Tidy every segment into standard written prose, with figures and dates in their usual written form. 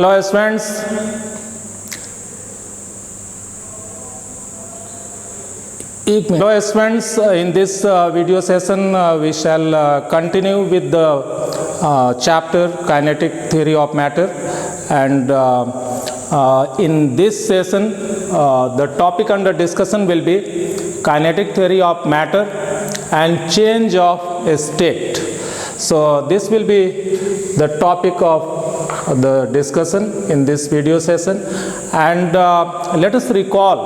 Hello students. Hello students, in this video session we shall continue with the chapter Kinetic Theory of Matter, and in this session the topic under discussion will be Kinetic Theory of Matter and Change of State. So this will be the topic of the discussion in this video session, and let us recall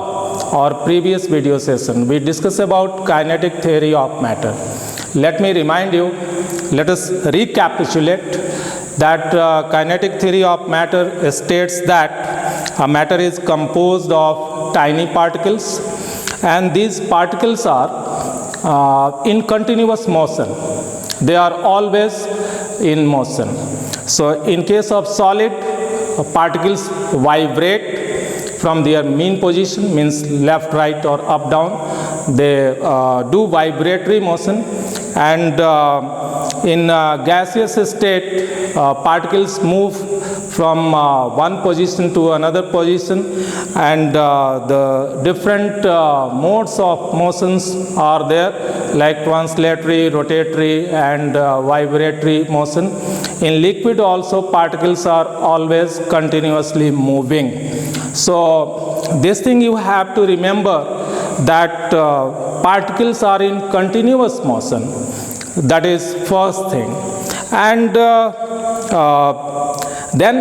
our previous video session. We discussed about kinetic theory of matter. Let me remind you, let us recapitulate that kinetic theory of matter states that a matter is composed of tiny particles, and these particles are in continuous motion. They are always in motion. So in case of solid, particles vibrate from their mean position, means left, right or up, down. They do vibratory motion, and in gaseous state particles move from one position to another position, and the different modes of motions are there, like translatory, rotatory and vibratory motion. In liquid also particles are always continuously moving. So this thing you have to remember, that particles are in continuous motion. That is first thing. And then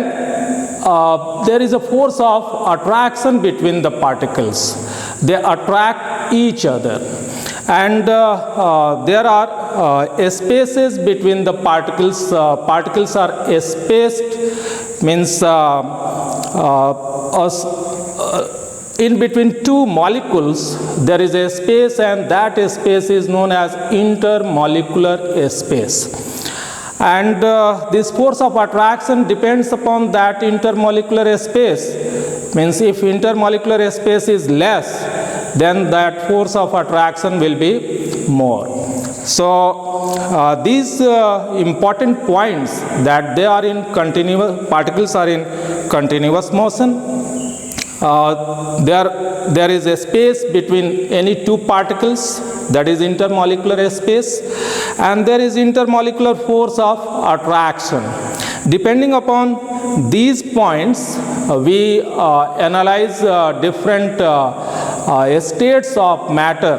there is a force of attraction between the particles. They attract each other, and there are spaces between the particles. Particles are spaced, means in between two molecules there is a space, and that space is known as intermolecular space. And this force of attraction depends upon that intermolecular space. Means if intermolecular space is less, then that force of attraction will be more. So these important points, that they are in continuous, particles are in continuous motion. There is a space between any two particles, that is intermolecular space, and there is intermolecular force of attraction. Depending upon these points, we analyze different states of matter.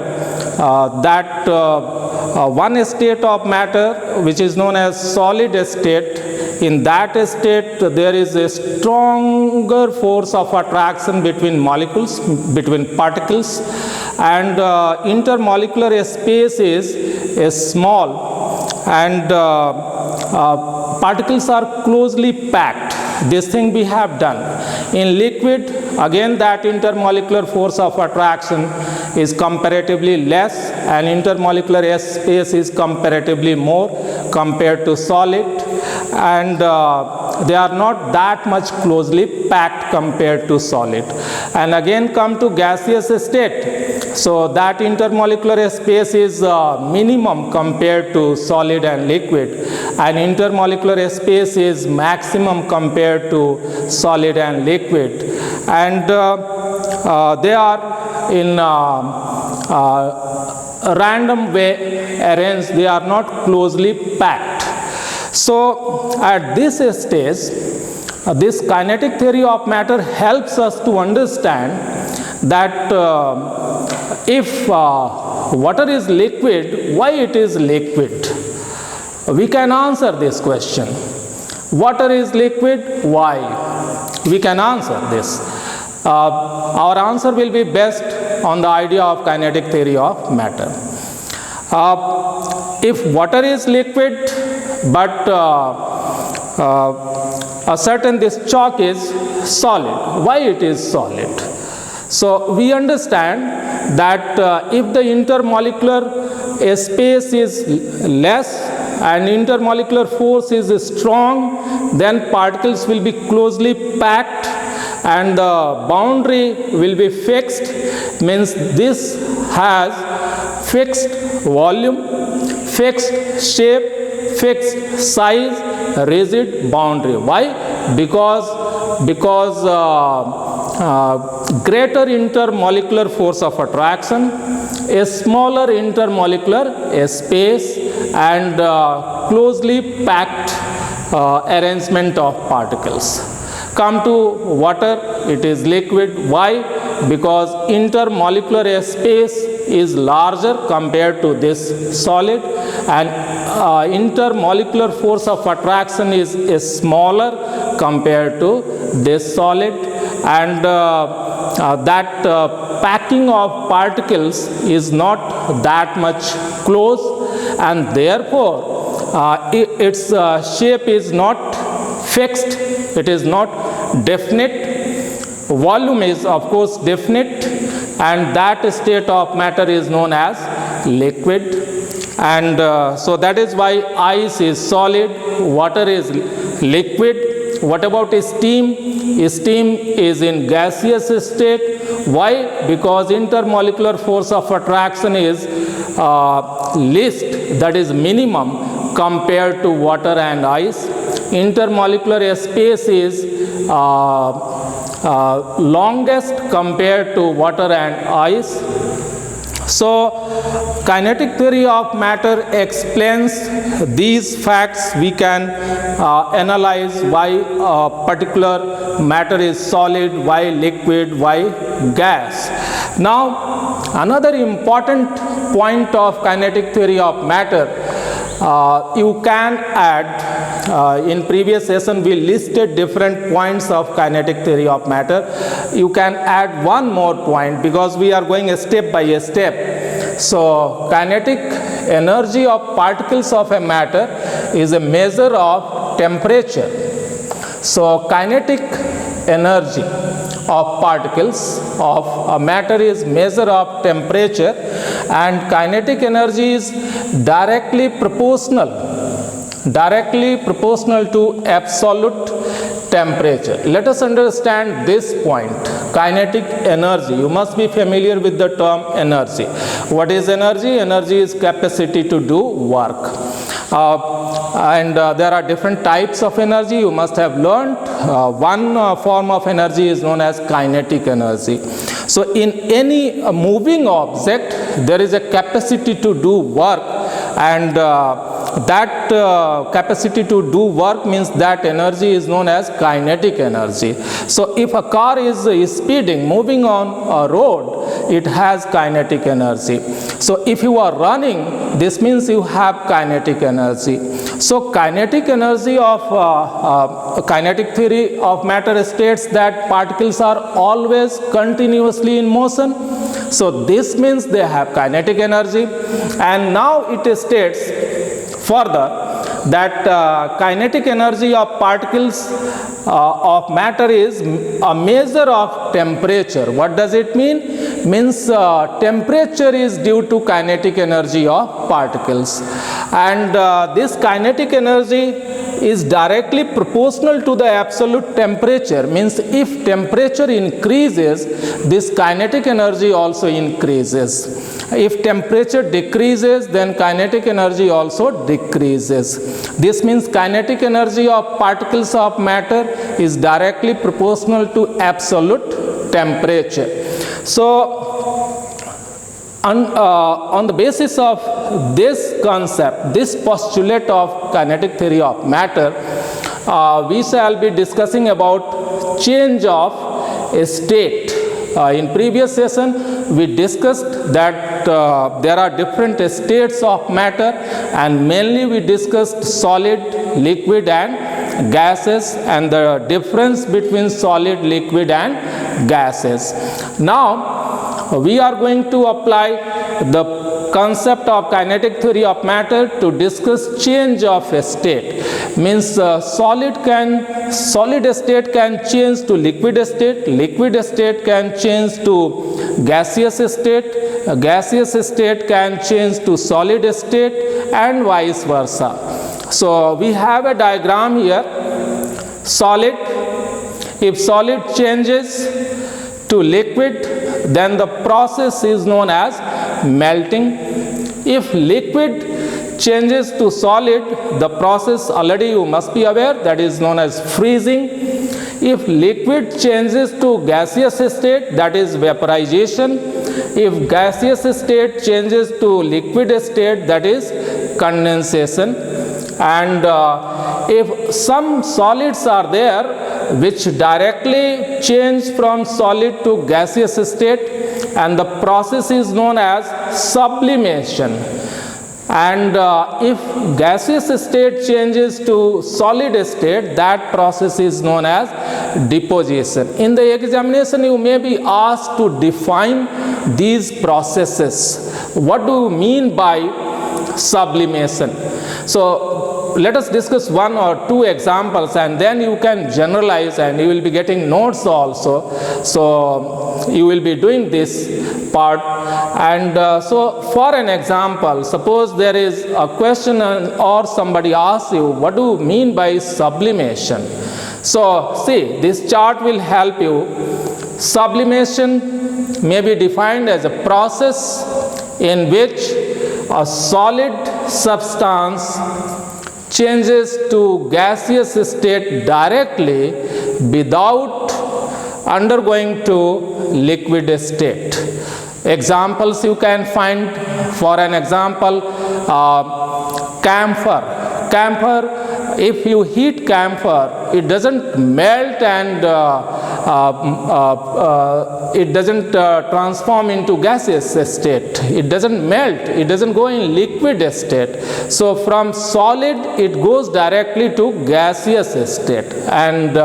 One state of matter, which is known as solid state, in that state there is a stronger force of attraction between molecules, between particles, and intermolecular space is small, and particles are closely packed. This thing we have done. In liquid, again that intermolecular force of attraction is comparatively less, and intermolecular space is comparatively more compared to solid, and they are not that much closely packed compared to solid. And again come to gaseous state. So that intermolecular space is minimum compared to solid and liquid, and intermolecular space is maximum compared to solid and liquid, and they are in a random way arranged. They are not closely packed. So at this stage, this kinetic theory of matter helps us to understand that if water is liquid, why it is liquid? We can answer this question. Water is liquid, why? We can answer this. Our answer will be based on the idea of kinetic theory of matter. If water is liquid, but a certain this chalk is solid, why it is solid? So we understand that if the intermolecular space is less and intermolecular force is strong, then particles will be closely packed and the boundary will be fixed. Means this has fixed volume, fixed shape, fixed size, rigid boundary. Why? Because greater intermolecular force of attraction, a smaller intermolecular space, and closely packed arrangement of particles. Come to water, it is liquid. Why? Because intermolecular space is larger compared to this solid, and intermolecular force of attraction is smaller compared to this solid, and that packing of particles is not that much close, and therefore its shape is not fixed, it is not definite. Volume is of course definite, and that state of matter is known as liquid. And so that is why ice is solid, water is liquid. What about steam? Steam is in gaseous state. Why? Because intermolecular force of attraction is least, that is minimum compared to water and ice. Intermolecular space is longest compared to water and ice. So kinetic theory of matter explains these facts. We can analyze why a particular matter is solid, why liquid, why gas. Now another important point of kinetic theory of matter, you can add, in previous session we listed different points of kinetic theory of matter. You can add one more point because we are going step by step. So kinetic energy of particles of a matter is a measure of temperature. So kinetic energy of particles of a matter is measure of temperature, and kinetic energy is directly proportional to absolute temperature. Let us understand this point. Kinetic energy, you must be familiar with the term energy. What is energy? Energy is capacity to do work. And there are different types of energy. You must have learned one form of energy is known as kinetic energy. So in any moving object there is a capacity to do work, and that capacity to do work means that energy is known as kinetic energy. So if a car is speeding, moving on a road, it has kinetic energy. So if you are running, this means you have kinetic energy. So kinetic energy of kinetic theory of matter states that particles are always continuously in motion. So this means they have kinetic energy. And now it states further that kinetic energy of particles of matter is a measure of temperature. What does it mean? Means temperature is due to kinetic energy of particles, and this kinetic energy is directly proportional to the absolute temperature. Means if temperature increases, this kinetic energy also increases. If temperature decreases, then kinetic energy also decreases. This means kinetic energy of particles of matter is directly proportional to absolute temperature. So on the basis of this concept, this postulate of kinetic theory of matter, we shall be discussing about change of a state. In previous session we discussed that there are different states of matter, and mainly we discussed solid, liquid and gases, and the difference between solid, liquid and gases. Now we are going to apply the concept of kinetic theory of matter to discuss change of a state. Means solid state can change to liquid state can change to gaseous state, gaseous state can change to solid state, and vice versa. So we have a diagram here. Solid, if solid changes to liquid, then the process is known as melting. If liquid changes to solid, the process already you must be aware, that is known as freezing. If liquid changes to gaseous state, that is vaporization. If gaseous state changes to liquid state, that is condensation. And if some solids are there which directly change from solid to gaseous state, and the process is known as sublimation. And if gaseous state changes to solid state, that process is known as deposition. In the examination, you may be asked to define these processes. What do you mean by sublimation? So let us discuss one or two examples, and then you can generalize, and you will be getting notes also. So you will be doing this part. And so for an example, suppose there is a question or somebody asks you, what do you mean by sublimation? So see, this chart will help you. Sublimation may be defined as a process in which a solid substance changes to gaseous state directly without undergoing to liquid state. Examples you can find. For an example, camphor. Camphor, if you heat camphor, it doesn't melt and it doesn't transform into gaseous state. It doesn't melt. It doesn't go in liquid state. So from solid, it goes directly to gaseous state. And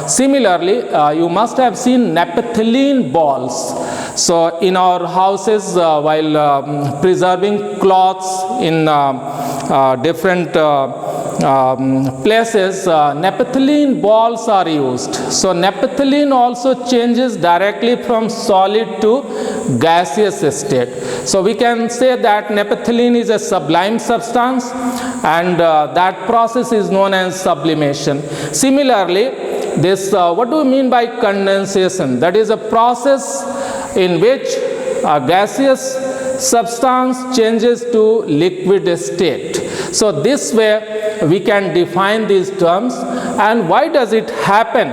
similarly, you must have seen naphthalene balls. So in our houses, while preserving cloths in different places, naphthalene balls are used. So naphthalene also changes directly from solid to gaseous state. So we can say that naphthalene is a sublime substance, and that process is known as sublimation. Similarly, this what do we mean by condensation? That is a process in which a gaseous substance changes to liquid state. So this way we can define these terms. And why does it happen?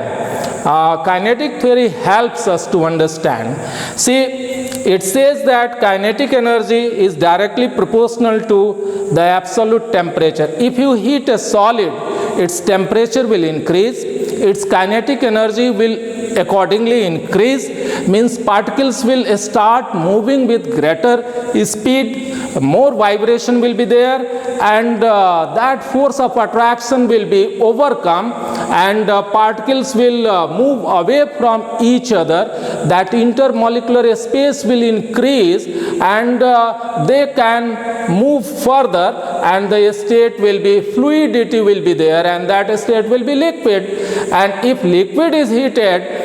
Kinetic theory helps us to understand. See, it says that kinetic energy is directly proportional to the absolute temperature. If you heat a solid, its temperature will increase, its kinetic energy will accordingly increase, means particles will start moving with greater speed, more vibration will be there, and that force of attraction will be overcome, and particles will move away from each other. That intermolecular space will increase, and they can move further, and the state will be, fluidity will be there, and that state will be liquid. And if liquid is heated,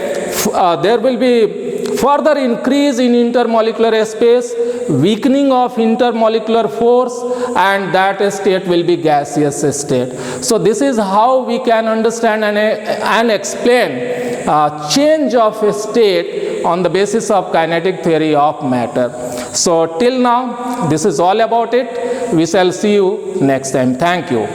there will be further increase in intermolecular space, weakening of intermolecular force, and that state will be gaseous state. So this is how we can understand and explain change of state on the basis of kinetic theory of matter. So till now, this is all about it. We shall see you next time. Thank you.